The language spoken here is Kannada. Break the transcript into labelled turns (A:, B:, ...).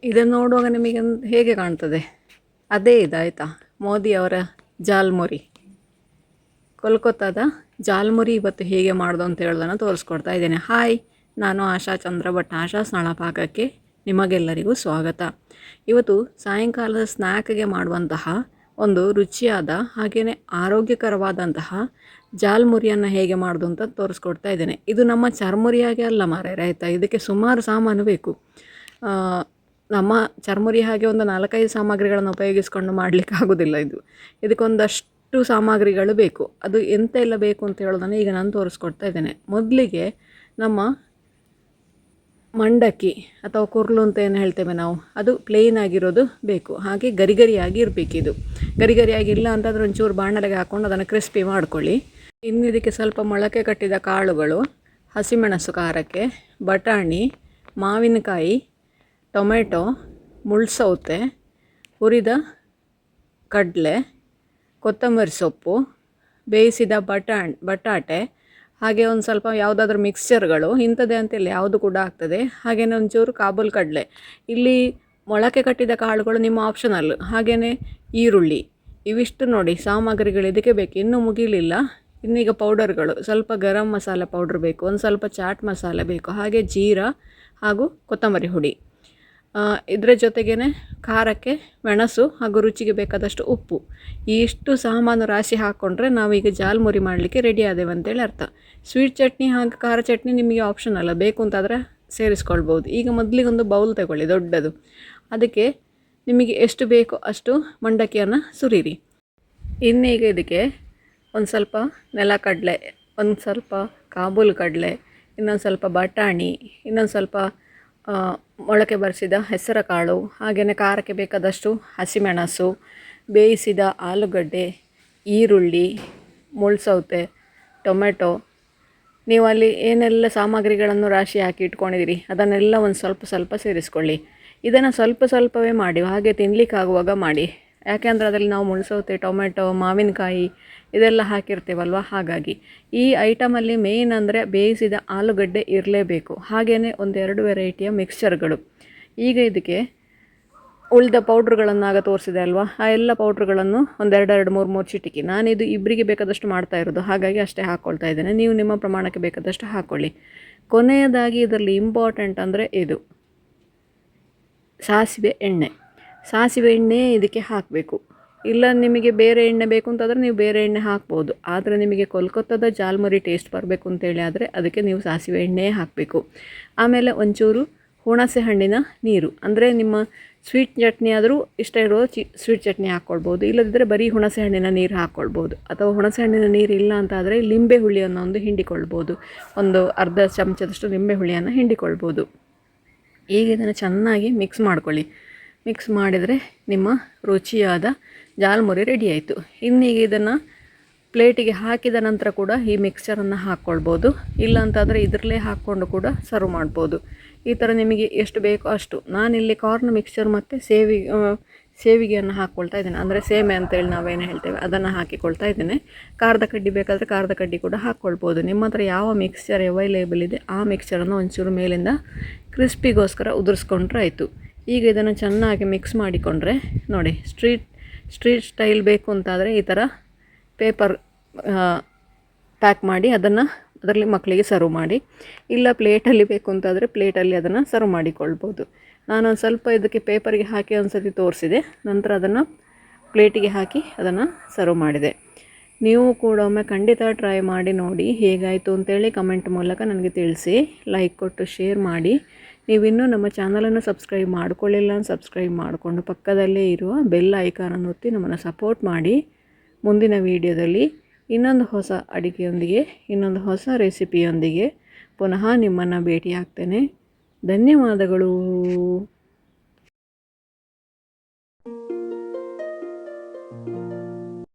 A: ಇದನ್ನು ನೋಡುವಾಗ ನಿಮಗೆ ಹೇಗೆ ಕಾಣ್ತದೆ? ಅದೇ ಇದಾಯಿತಾ ಮೋದಿಯವರ ಜಾಲ್ಮುರಿ. ಕೋಲ್ಕತ್ತಾದ ಜಾಲ್ಮುರಿ ಇವತ್ತು ಹೇಗೆ ಮಾಡೋದು ಅಂತ ಹೇಳೋದನ್ನು ತೋರಿಸ್ಕೊಡ್ತಾ ಇದ್ದೇನೆ. ಹಾಯ್, ನಾನು ಆಶಾ ಚಂದ್ರ ಭಟ್. ಆಶಾ ಸ್ನಳ ಪಾಕಕ್ಕೆ ನಿಮಗೆಲ್ಲರಿಗೂ ಸ್ವಾಗತ. ಇವತ್ತು ಸಾಯಂಕಾಲದ ಸ್ನ್ಯಾಕ್ಗೆ ಮಾಡುವಂತಹ ಒಂದು ರುಚಿಯಾದ ಹಾಗೆಯೇ ಆರೋಗ್ಯಕರವಾದಂತಹ ಜಾಲ್ಮುರಿಯನ್ನು ಹೇಗೆ ಮಾಡೋದು ಅಂತ ತೋರಿಸ್ಕೊಡ್ತಾ ಇದ್ದೇನೆ. ಇದು ನಮ್ಮ ಚರ್ಮುರಿಯಾಗೆ ಅಲ್ಲ ಮಾರ್ರೆ, ಆಯಿತಾ? ಇದಕ್ಕೆ ಸುಮಾರು ಸಾಮಾನು ಬೇಕು. ನಮ್ಮ ಚರ್ಮುರಿ ಹಾಗೆ ಒಂದು 4-5 ಸಾಮಗ್ರಿಗಳನ್ನು ಉಪಯೋಗಿಸ್ಕೊಂಡು ಮಾಡಲಿಕ್ಕೆ ಆಗೋದಿಲ್ಲ. ಇದಕ್ಕೊಂದಷ್ಟು ಸಾಮಗ್ರಿಗಳು ಬೇಕು. ಅದು ಎಂತೆಲ್ಲ ಬೇಕು ಅಂತ ಹೇಳೋದನ್ನು ಈಗ ನಾನು ತೋರಿಸ್ಕೊಡ್ತಾ ಇದ್ದೇನೆ. ಮೊದಲಿಗೆ ನಮ್ಮ ಮಂಡಕ್ಕಿ ಅಥವಾ ಕುರ್ಲು ಅಂತ ಏನು ಹೇಳ್ತೇವೆ ನಾವು, ಅದು ಪ್ಲೇನ್ ಆಗಿರೋದು ಬೇಕು. ಹಾಗೆ ಗರಿಗರಿಯಾಗಿ ಇರಬೇಕು. ಇದು ಗರಿಗರಿಯಾಗಿಲ್ಲ ಅಂತಂದರೆ ಒಂಚೂರು ಬಾಣಲೆಗೆ ಹಾಕ್ಕೊಂಡು ಅದನ್ನು ಕ್ರಿಸ್ಪಿ ಮಾಡ್ಕೊಳ್ಳಿ. ಇನ್ನು ಇದಕ್ಕೆ ಸ್ವಲ್ಪ ಮೊಳಕೆ ಕಟ್ಟಿದ ಕಾಳುಗಳು, ಹಸಿಮೆಣಸು ಖಾರಕ್ಕೆ, ಬಟಾಣಿ, ಮಾವಿನಕಾಯಿ, ಟೊಮೆಟೊ, ಮುಳ್ಸೌತೆ, ಹುರಿದ ಕಡಲೆ, ಕೊತ್ತಂಬರಿ ಸೊಪ್ಪು, ಬೇಯಿಸಿದ ಬಟಾಟೆ, ಹಾಗೆ ಒಂದು ಸ್ವಲ್ಪ ಯಾವುದಾದ್ರೂ ಮಿಕ್ಸ್ಚರ್ಗಳು, ಇಂಥದ್ದೇ ಅಂತಿಲ್ಲ, ಯಾವುದು ಕೂಡ ಆಗ್ತದೆ. ಹಾಗೆಯೇ ಒಂಚೂರು ಕಾಬೂಲ್ ಕಡಲೆ. ಇಲ್ಲಿ ಮೊಳಕೆ ಕಟ್ಟಿದ ಕಾಳುಗಳು ನಿಮ್ಮ ಆಪ್ಷನಲ್. ಹಾಗೆಯೇ ಈರುಳ್ಳಿ. ಇವಿಷ್ಟು ನೋಡಿ ಸಾಮಗ್ರಿಗಳು ಇದಕ್ಕೆ ಬೇಕು. ಇನ್ನೂ ಮುಗಿಲಿಲ್ಲ. ಇನ್ನೀಗ ಪೌಡರ್ಗಳು, ಸ್ವಲ್ಪ ಗರಂ ಮಸಾಲೆ ಪೌಡ್ರ್ ಬೇಕು, ಒಂದು ಸ್ವಲ್ಪ ಚಾಟ್ ಮಸಾಲೆ ಬೇಕು, ಹಾಗೆ ಜೀರಾ ಹಾಗೂ ಕೊತ್ತಂಬರಿ ಹುಡಿ. ಇದರ ಜೊತೆಗೇ ಖಾರಕ್ಕೆ ಮೆಣಸು ಹಾಗೂ ರುಚಿಗೆ ಬೇಕಾದಷ್ಟು ಉಪ್ಪು. ಇಷ್ಟು ಸಾಮಾನು ರಾಶಿ ಹಾಕ್ಕೊಂಡ್ರೆ ನಾವೀಗ ಜಾಲ್ಮುರಿ ಮಾಡಲಿಕ್ಕೆ ರೆಡಿ ಆದೇವೆ ಅಂತೇಳಿ ಅರ್ಥ. ಸ್ವೀಟ್ ಚಟ್ನಿ ಹಾಗೂ ಖಾರ ಚಟ್ನಿ ನಿಮಗೆ ಆಪ್ಷನ್ ಅಲ್ಲ, ಬೇಕು ಅಂತಾದರೆ ಸೇರಿಸ್ಕೊಳ್ಬೋದು. ಈಗ ಮೊದಲಿಗೊಂದು ಬೌಲ್ ತಗೊಳ್ಳಿ ದೊಡ್ಡದು. ಅದಕ್ಕೆ ನಿಮಗೆ ಎಷ್ಟು ಬೇಕೋ ಅಷ್ಟು ಮಂಡಕ್ಕಿಯನ್ನು ಸುರಿಯಿರಿ. ಇನ್ನೀಗ ಇದಕ್ಕೆ ಒಂದು ಸ್ವಲ್ಪ ನೆಲಕಡಲೆ, ಒಂದು ಸ್ವಲ್ಪ ಕಾಬೂಲ್ ಕಡಲೆ, ಇನ್ನೊಂದು ಸ್ವಲ್ಪ ಬಟಾಣಿ, ಇನ್ನೊಂದು ಸ್ವಲ್ಪ ಮೊಳಕೆ ಬರಿಸಿದ ಹೆಸರು ಕಾಳು, ಹಾಗೆಯೇ ಖಾರಕ್ಕೆ ಬೇಕಾದಷ್ಟು ಹಸಿಮೆಣಸು, ಬೇಯಿಸಿದ ಆಲೂಗಡ್ಡೆ, ಈರುಳ್ಳಿ, ಮುಳ್ಸೌತೆ, ಟೊಮೆಟೊ. ನೀವು ಅಲ್ಲಿ ಏನೆಲ್ಲ ಸಾಮಗ್ರಿಗಳನ್ನು ರಾಶಿ ಹಾಕಿ ಇಟ್ಕೊಂಡಿದ್ದೀರಿ ಅದನ್ನೆಲ್ಲ ಒಂದು ಸ್ವಲ್ಪ ಸ್ವಲ್ಪ ಸೇರಿಸ್ಕೊಳ್ಳಿ. ಇದನ್ನು ಸ್ವಲ್ಪ ಸ್ವಲ್ಪವೇ ಮಾಡಿ, ಹಾಗೆ ತಿನ್ನಲಿಕ್ಕಾಗುವಾಗ ಮಾಡಿ. ಯಾಕೆಂದರೆ ಅದರಲ್ಲಿ ನಾವು ಮುಳ್ಸೌತೆ, ಟೊಮೆಟೊ, ಮಾವಿನಕಾಯಿ ಇದೆಲ್ಲ ಹಾಕಿರ್ತೇವಲ್ವ. ಹಾಗಾಗಿ ಈ ಐಟಮಲ್ಲಿ ಮೇಯ್ನ್ ಅಂದರೆ ಬೇಯಿಸಿದ ಆಲೂಗಡ್ಡೆ ಇರಲೇಬೇಕು. ಹಾಗೆಯೇ 1-2 ವೆರೈಟಿಯ ಮಿಕ್ಸ್ಚರ್ಗಳು. ಈಗ ಇದಕ್ಕೆ ಉಳಿದ ಪೌಡ್ರುಗಳನ್ನಾಗ ತೋರಿಸಿದೆ ಅಲ್ವಾ, ಆ ಎಲ್ಲ ಪೌಡ್ರುಗಳನ್ನು 1-2-3 ಚಿಟಿಕೆ. ನಾನಿದು ಇಬ್ಬರಿಗೆ ಬೇಕಾದಷ್ಟು ಮಾಡ್ತಾ ಇರೋದು, ಹಾಗಾಗಿ ಅಷ್ಟೇ ಹಾಕ್ಕೊಳ್ತಾ ಇದ್ದೇನೆ. ನೀವು ನಿಮ್ಮ ಪ್ರಮಾಣಕ್ಕೆ ಬೇಕಾದಷ್ಟು ಹಾಕ್ಕೊಳ್ಳಿ. ಕೊನೆಯದಾಗಿ ಇದರಲ್ಲಿ ಇಂಪಾರ್ಟೆಂಟ್ ಅಂದರೆ ಇದು ಸಾಸಿವೆ ಎಣ್ಣೆ. ಸಾಸಿವೆ ಎಣ್ಣೆ ಇದಕ್ಕೆ ಹಾಕಬೇಕು. ಇಲ್ಲ ನಿಮಗೆ ಬೇರೆ ಎಣ್ಣೆ ಬೇಕು ಅಂತಂದರೆ ನೀವು ಬೇರೆ ಎಣ್ಣೆ ಹಾಕ್ಬೋದು. ಆದರೆ ನಿಮಗೆ ಕೋಲ್ಕತ್ತಾದ ಜಾಲ್ಮುರಿ ಟೇಸ್ಟ್ ಬರಬೇಕು ಅಂತೇಳಿ ಆದರೆ ಅದಕ್ಕೆ ನೀವು ಸಾಸಿವೆ ಎಣ್ಣೆ ಹಾಕಬೇಕು. ಆಮೇಲೆ ಒಂಚೂರು ಹುಣಸೆ ಹಣ್ಣಿನ ನೀರು, ಅಂದರೆ ನಿಮ್ಮ ಸ್ವೀಟ್ ಚಟ್ನಿ ಆದರೂ ಇಷ್ಟ ಇರೋ ಸ್ವೀಟ್ ಚಟ್ನಿ ಹಾಕ್ಕೊಳ್ಬೋದು. ಇಲ್ಲದಿದ್ದರೆ ಬರೀ ಹುಣಸೆ ಹಣ್ಣಿನ ನೀರು ಹಾಕ್ಕೊಳ್ಬೋದು. ಅಥವಾ ಹುಣಸೆ ಹಣ್ಣಿನ ನೀರು ಇಲ್ಲ ಅಂತಾದರೆ ಲಿಂಬೆ ಹುಳಿಯನ್ನು ಒಂದು ಹಿಂಡಿಕೊಳ್ಬೋದು. ಒಂದು ಅರ್ಧ ಚಮಚದಷ್ಟು ಲಿಂಬೆ ಹುಳಿಯನ್ನು ಹಿಂಡಿಕೊಳ್ಬೋದು. ಈಗ ಇದನ್ನು ಚೆನ್ನಾಗಿ ಮಿಕ್ಸ್ ಮಾಡ್ಕೊಳ್ಳಿ. ಮಿಕ್ಸ್ ಮಾಡಿದರೆ ನಿಮ್ಮ ರುಚಿಯಾದ ಜಾಲ್ಮುರಿ ರೆಡಿ ಆಯಿತು. ಇನ್ನೀಗ ಇದನ್ನು ಪ್ಲೇಟಿಗೆ ಹಾಕಿದ ನಂತರ ಕೂಡ ಈ ಮಿಕ್ಸ್ಚರನ್ನು ಹಾಕ್ಕೊಳ್ಬೋದು. ಇಲ್ಲಾಂತಾದರೆ ಇದರಲ್ಲೇ ಹಾಕ್ಕೊಂಡು ಕೂಡ ಸರ್ವ್ ಮಾಡ್ಬೋದು. ಈ ಥರ ನಿಮಗೆ ಎಷ್ಟು ಬೇಕೋ ಅಷ್ಟು. ನಾನಿಲ್ಲಿ ಕಾರ್ನ್ ಮಿಕ್ಸ್ಚರ್ ಮತ್ತು ಸೇವಿಗೆಯನ್ನು ಹಾಕ್ಕೊಳ್ತಾ ಇದ್ದೇನೆ. ಅಂದರೆ ಸೇಮೆ ಅಂತೇಳಿ ನಾವೇನು ಹೇಳ್ತೇವೆ ಅದನ್ನು ಹಾಕಿಕೊಳ್ತಾ ಇದ್ದೇನೆ. ಖಾರದ ಕಡ್ಡಿ ಬೇಕಾದರೆ ಖಾರದ ಕಡ್ಡಿ ಕೂಡ ಹಾಕ್ಕೊಳ್ಬೋದು. ನಿಮ್ಮ ಹತ್ರ ಯಾವ ಮಿಕ್ಸ್ಚರ್ ಅವೈಲೇಬಲ್ ಇದೆ ಆ ಮಿಕ್ಸ್ಚರನ್ನು ಒಂಚೂರು ಮೇಲಿಂದ ಕ್ರಿಸ್ಪಿಗೋಸ್ಕರ ಉದುರಿಸ್ಕೊಂಡ್ರೆ ಆಯಿತು. ಈಗ ಇದನ್ನು ಚೆನ್ನಾಗಿ ಮಿಕ್ಸ್ ಮಾಡಿಕೊಂಡ್ರೆ ನೋಡಿ, ಸ್ಟ್ರೀಟ್ ಸ್ಟೈಲ್ ಬೇಕು ಅಂತಾದರೆ ಈ ಥರ ಪೇಪರ್ ಪ್ಯಾಕ್ ಮಾಡಿ ಅದರಲ್ಲಿ ಮಕ್ಕಳಿಗೆ ಸರ್ವ್ ಮಾಡಿ. ಇಲ್ಲ ಪ್ಲೇಟಲ್ಲಿ ಬೇಕು ಅಂತಾದರೆ ಪ್ಲೇಟಲ್ಲಿ ಅದನ್ನು ಸರ್ವ್ ಮಾಡಿಕೊಳ್ಬೋದು. ನಾನೊಂದು ಸ್ವಲ್ಪ ಇದಕ್ಕೆ ಪೇಪರಿಗೆ ಹಾಕಿ ಒಂದು ಸತಿ ತೋರಿಸಿದೆ. ನಂತರ ಅದನ್ನು ಪ್ಲೇಟಿಗೆ ಹಾಕಿ ಅದನ್ನು ಸರ್ವ್ ಮಾಡಿದೆ. ನೀವು ಕೂಡ ಒಮ್ಮೆ ಖಂಡಿತ ಟ್ರೈ ಮಾಡಿ ನೋಡಿ ಹೇಗಾಯಿತು ಅಂತೇಳಿ ಕಮೆಂಟ್ ಮೂಲಕ ನನಗೆ ತಿಳಿಸಿ. ಲೈಕ್ ಕೊಟ್ಟು ಶೇರ್ ಮಾಡಿ. ನೀವಿನ್ನೂ ನಮ್ಮ ಚಾನಲನ್ನು ಸಬ್ಸ್ಕ್ರೈಬ್ ಮಾಡಿಕೊಳ್ಳಿಲ್ಲ, ಸಬ್ಸ್ಕ್ರೈಬ್ ಮಾಡಿಕೊಂಡು ಪಕ್ಕದಲ್ಲೇ ಇರುವ ಬೆಲ್ ಐಕಾನನ್ನು ಒತ್ತಿ ನಮ್ಮನ್ನು ಸಪೋರ್ಟ್ ಮಾಡಿ. ಮುಂದಿನ ವಿಡಿಯೋದಲ್ಲಿ ಇನ್ನೊಂದು ಹೊಸ ಅಡುಗೆಯೊಂದಿಗೆ, ಇನ್ನೊಂದು ಹೊಸ ರೆಸಿಪಿಯೊಂದಿಗೆ ಪುನಃ ನಿಮ್ಮನ್ನು ಭೇಟಿಯಾಗ್ತೇನೆ. ಧನ್ಯವಾದಗಳು.